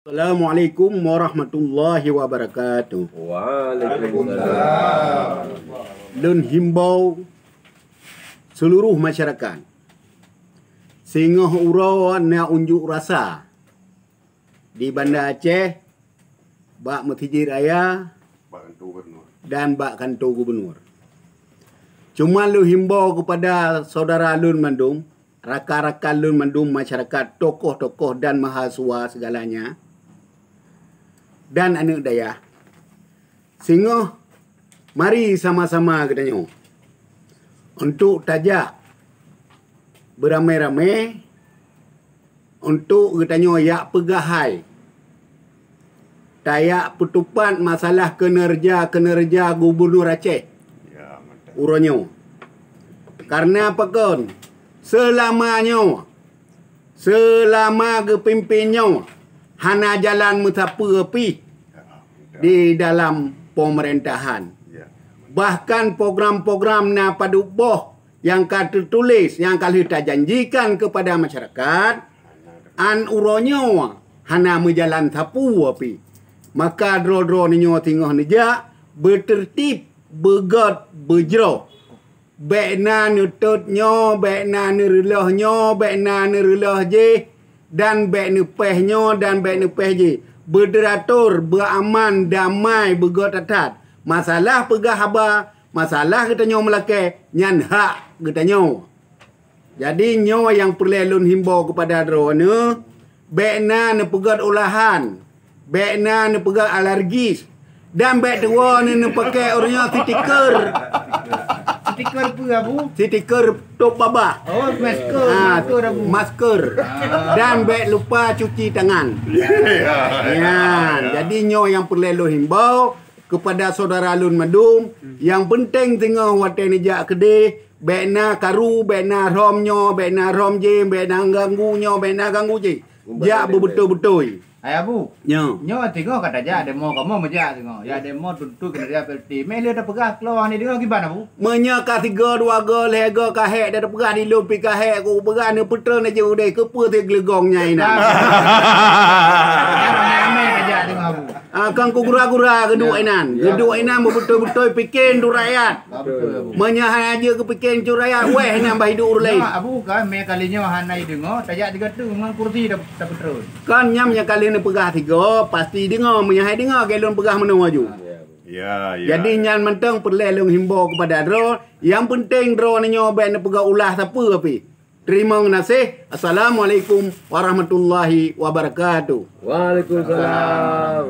Assalamualaikum warahmatullahi wabarakatuh. Waalaikumsalam. Dan himbau seluruh masyarakat sehingga urau nak unjuk rasa di Bandar Aceh, bak Mesjid Raya dan bak kantor gubernur. Cuma lu himbau kepada saudara Lun Mandum, rakan-rakan Lun Mandum, masyarakat, tokoh-tokoh dan mahasiswa segalanya, dan anak daya, sehingga mari sama-sama katanya untuk tajak beramai-ramai untuk katanya yak pegahai tayak petupan masalah kinerja Gubernur Aceh. Ya, mantap. Uronyo. Karena apa kon? Selama kepimpinnya hana jalan mutapa api di dalam pemerintahan. Ya. Bahkan program-program na paduboh yang tertulis yang kali kita janjikan kepada masyarakat an uronyo hana menjalan sapu api. Maka dro-dro ninyo tinggal neja bertertib begot bejro. Bekna nututnyo, bekna nerelahnya, bekna nerelah je, dan bek nepehnya dan bek nepeh je. Berderatur, beraman, damai, begot atat. Masalah pegah haba, masalah katanya melake, nyan hak katanya. Jadi nyo yang perlu lun himbau kepada drone, bekna nepegat olahan, bekna nepegat alergis, dan bek dua ni pakai orangnya stiker. Stiker apa Abu? Stiker tok babah. Oh, masker. Masker. Dan bek lupa cuci tangan. Ya. Jadi nyo yang perlu himbau kepada saudara Lun Mandum, yang penting tengah watai nejak kedai, bekna karu, bekna romnyo, bekna rom je, bekna ganggunya, bekna ganggu je. Jak betul-betul. Hai Abu. Nyo. Nyo tengok kata ja demo kamu meja tengok. Ya demo tentu kena dia pelti. Mele dah pegah keluar ni tengok gimana Abu? Menya ka 3 2 ga lega ka hek dah pegah di lumpi ka hek ku pegah ni putra ni je udai ke pe te glegongnya ina. Ramai aja tengok Abu. Kang ku gura-gura geduk inan. Geduk inan betul-betul pikin du rakyat. Menya aja ke pikin cu rakyat weh nambah hidup urlai. Abu kan me kalinya hanai dengar tajak 3 tu memang kursi dah terus. Kan nyam yang kali ni pegah 3 pasti dengar menyahai dengar gelon pegah mana maju. Ya, ya. Jadi nyan mentang perlu long himbau kepada dro, yang penting dro ni nyoba nak pegah ulah siapa api. Terima kasih. Assalamualaikum warahmatullahi wabarakatuh. Waalaikumsalam.